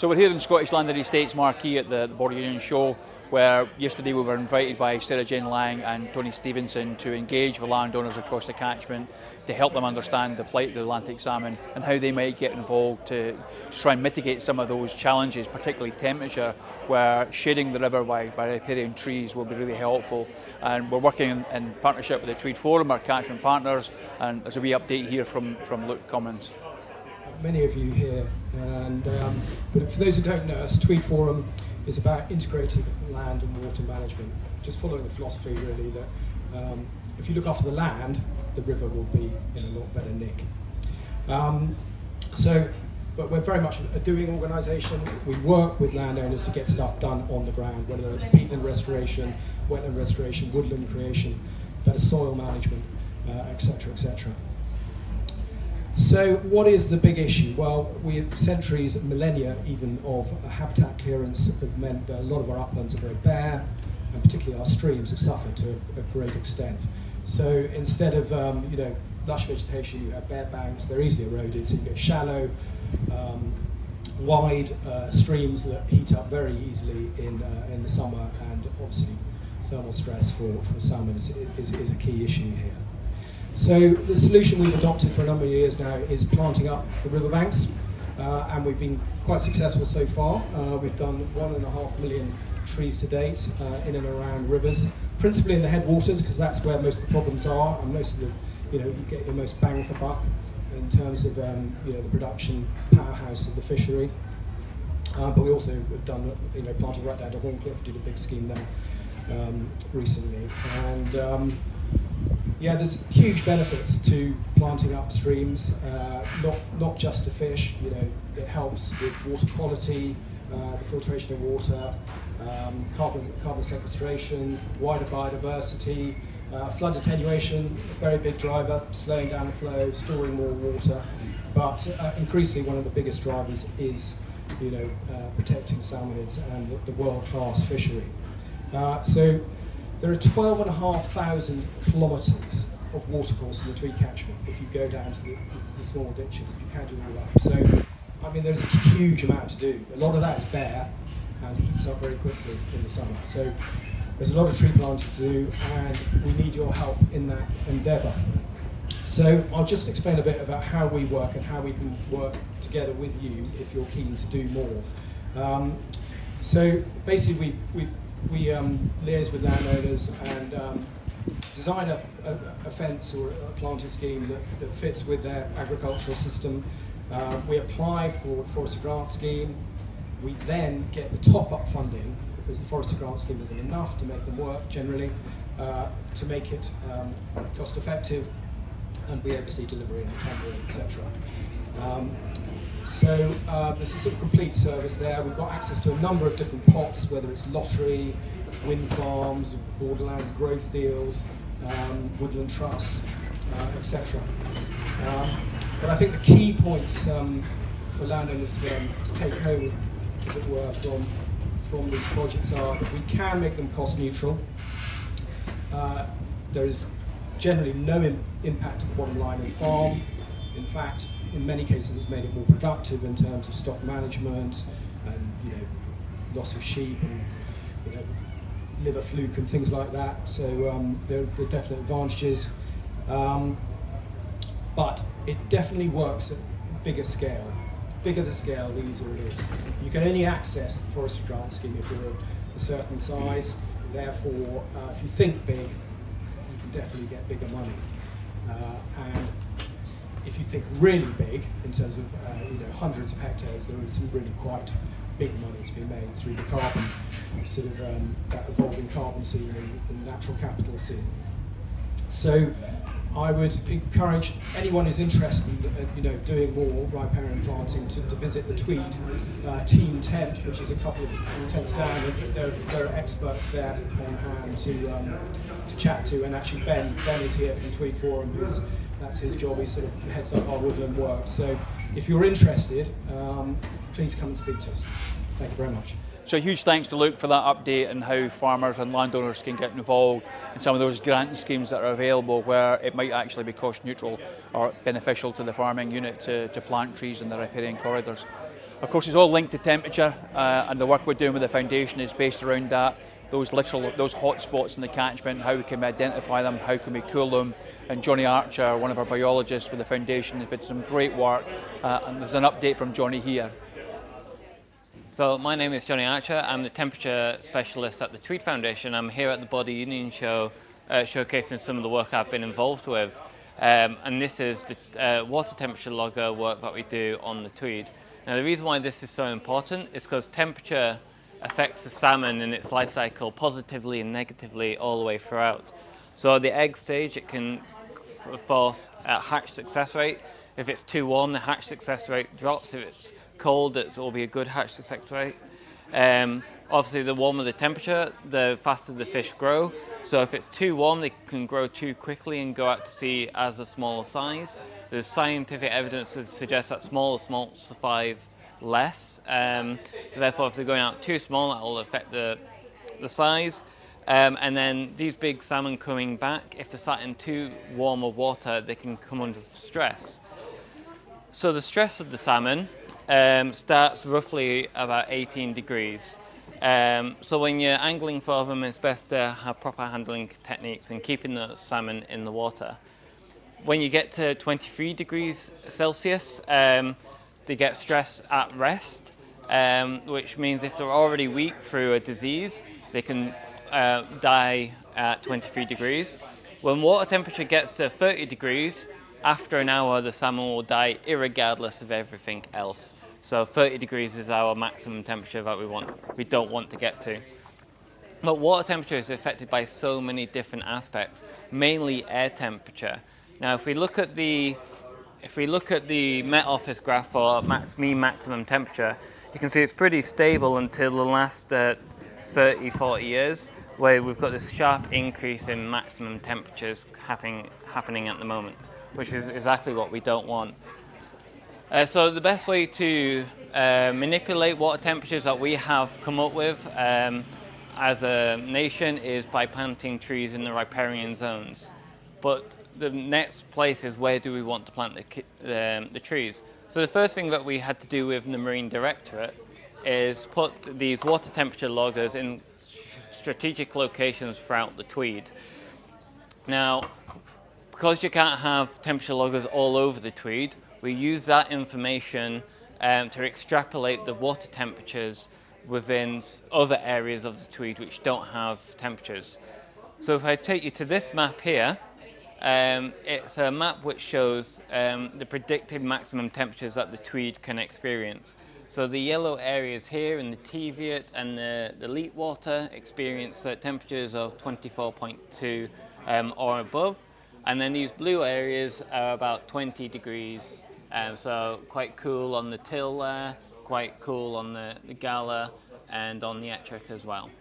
So we're here in Scottish Land and Estates Marquee at the Border Union Show, where yesterday we were invited by Sarah Jane Lang and Tony Stevenson to engage with landowners across the catchment to help them understand the plight of the Atlantic salmon and how they might get involved to try and mitigate some of those challenges, particularly temperature, where shading the river by riparian trees will be really helpful. And we're working in partnership with the Tweed Forum, our catchment partners, and there's a wee update here from Luke Comins. Many of you here, and but for those who don't know us, Tweed Forum is about integrated land and water management, just following the philosophy really that if you look after the land, the river will be in a lot better nick. But we're very much a doing organisation. We work with landowners to get stuff done on the ground, whether it's peatland restoration, wetland restoration, woodland creation, better soil management, etc., etc. So what is the big issue? Well, we have centuries, millennia even, of habitat clearance have meant that a lot of our uplands are very bare, and particularly our streams have suffered to a great extent. So instead of lush vegetation, you have bare banks, they're easily eroded, so you get shallow, wide streams that heat up very easily in the summer, and obviously thermal stress for salmon is a key issue here. So the solution we've adopted for a number of years now is planting up the riverbanks, and we've been quite successful so far. We've done 1.5 million trees to date in and around rivers, principally in the headwaters, because that's where most of the problems are, and most of the, you get your most bang for buck in terms of the production powerhouse of the fishery. But we also have done planting right down to Horncliffe, did a big scheme there recently, and there's huge benefits to planting up streams, not just to fish. It helps with water quality, the filtration of water, carbon sequestration, wider biodiversity, flood attenuation, a very big driver, slowing down the flow, storing more water. But increasingly, one of the biggest drivers is protecting salmonids and the world-class fishery. So there are 12,500 kilometres of watercourse in the Tweed catchment if you go down to the small ditches, if you can do all that. So, there's a huge amount to do. A lot of that is bare and heats up very quickly in the summer. So there's a lot of tree planting to do, and we need your help in that endeavour. So I'll just explain a bit about how we work and how we can work together with you if you're keen to do more. So basically we liaise with landowners and design a fence or a planting scheme that fits with their agricultural system. We apply for the forestry grant scheme. We then get the top-up funding, because the forestry grant scheme isn't enough to make them work generally, to make it cost-effective, and we oversee delivery and tendering, etc. So there's a sort of complete service there. We've got access to a number of different pots, whether it's lottery, wind farms, borderlands growth deals, woodland trust, etc. But I think the key points for landowners to take home, as it were, from these projects are that we can make them cost neutral. There is generally no impact to the bottom line of the farm. In fact, in many cases, it's made it more productive in terms of stock management and loss of sheep and liver fluke and things like that. So there are definite advantages, but it definitely works at bigger scale. The bigger the scale, the easier it is. You can only access the forestry grant scheme if you're a certain size. Therefore, if you think big, you can definitely get bigger money. And if you think really big, in terms of hundreds of hectares, there is some really quite big money to be made through the carbon, that evolving carbon scene and natural capital scene. So I would encourage anyone who's interested in doing more riparian planting to visit the Tweed team tent, which is a couple of tents down. There are experts there on hand to chat to, and actually Ben is here from Tweed Forum, that's his job. He sort of heads up our woodland work. So if you're interested, please come and speak to us. Thank you very much. So huge thanks to Luke for that update and how farmers and landowners can get involved in some of those grant schemes that are available, where it might actually be cost neutral or beneficial to the farming unit to plant trees in the riparian corridors. Of course, it's all linked to temperature, and the work we're doing with the foundation is based around that. Those hot spots in the catchment, how we can identify them, how can we cool them. And Jonny Archer, one of our biologists with the foundation, has been some great work, and there's an update from Jonny here. So my name is Jonny Archer. I'm the temperature specialist at the Tweed Foundation. I'm here at the Body Union Show showcasing some of the work I've been involved with. And this is the water temperature logger work that we do on the Tweed. Now the reason why this is so important is because temperature affects the salmon in its life cycle positively and negatively all the way throughout. So at the egg stage, it can force a hatch success rate. If it's too warm, the hatch success rate drops. If it's cold, it will be a good hatch success rate. Obviously, the warmer the temperature, the faster the fish grow. So if it's too warm, they can grow too quickly and go out to sea as a smaller size. There's scientific evidence that suggests that smaller smolts survive less. So therefore, if they're going out too small, that will affect the size. And then these big salmon coming back, if they're sat in too warm of water, they can come under stress. So the stress of the salmon starts roughly about 18 degrees. So when you're angling for them, it's best to have proper handling techniques and keeping the salmon in the water. When you get to 23 degrees Celsius, they get stress at rest, which means if they're already weak through a disease, they can die at 23 degrees. When water temperature gets to 30 degrees, after an hour the salmon will die irregardless of everything else. So 30 degrees is our maximum temperature that we don't want to get to. But water temperature is affected by so many different aspects, mainly air temperature. Now if we look at the Met Office graph for mean maximum temperature, you can see it's pretty stable until the last 30-40 years, where we've got this sharp increase in maximum temperatures happening at the moment, which is exactly what we don't want. So the best way to manipulate water temperatures that we have come up with as a nation is by planting trees in the riparian zones. But the next place is, where do we want to plant the trees? So the first thing that we had to do with the Marine Directorate is put these water temperature loggers in strategic locations throughout the Tweed. Now, because you can't have temperature loggers all over the Tweed, we use that information to extrapolate the water temperatures within other areas of the Tweed which don't have temperatures. So if I take you to this map here, it's a map which shows the predicted maximum temperatures that the Tweed can experience. So the yellow areas here in the Teviot and the Leet water experience temperatures of 24.2 or above. And then these blue areas are about 20 degrees, so quite cool on the Till there, quite cool on the Gala and on the Ettrick as well.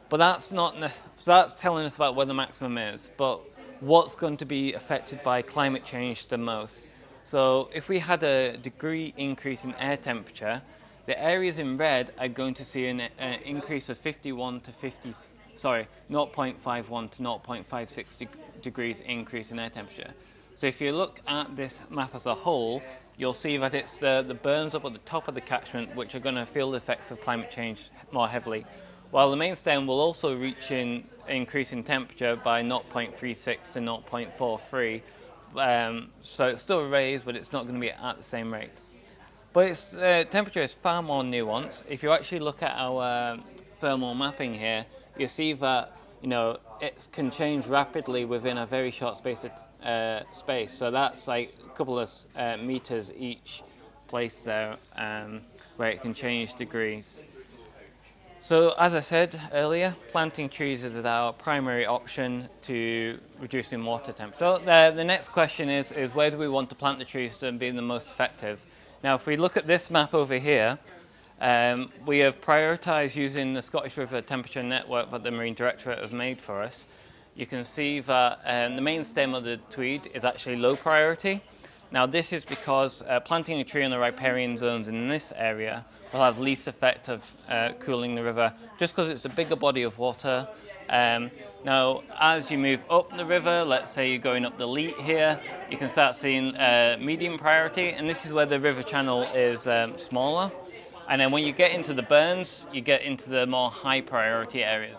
But that's telling us about where the maximum is. But what's going to be affected by climate change the most? So if we had a degree increase in air temperature, the areas in red are going to see an increase of 0.51 to 0.56 degrees increase in air temperature. So if you look at this map as a whole, you'll see that it's the burns up at the top of the catchment which are going to feel the effects of climate change more heavily, while the main stem will also reach in increase in temperature by 0.36 to 0.43. So it's still raised, but it's not going to be at the same rate. But its temperature is far more nuanced. If you actually look at our thermal mapping here, you see that it can change rapidly within a very short space. So that's like a couple of meters each place there, where it can change degrees. So as I said earlier, planting trees is our primary option to reducing water temperature. So the next question is where do we want to plant the trees to be the most effective? Now if we look at this map over here, we have prioritised using the Scottish River Temperature Network that the Marine Directorate has made for us. You can see that the main stem of the Tweed is actually low priority. Now this is because planting a tree in the riparian zones in this area will have least effect of cooling the river, just because it's a bigger body of water, Now, as you move up the river, let's say you're going up the Leat here, you can start seeing medium priority, and this is where the river channel is smaller. And then when you get into the burns, you get into the more high priority areas.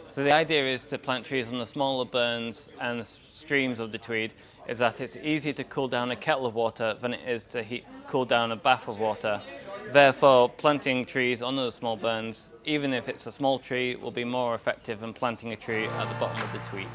So the idea is to plant trees on the smaller burns and streams of the Tweed, is that it's easier to cool down a kettle of water than it is to cool down a bath of water. Therefore, planting trees on those small burns, even if it's a small tree, will be more effective than planting a tree at the bottom of the Tweed.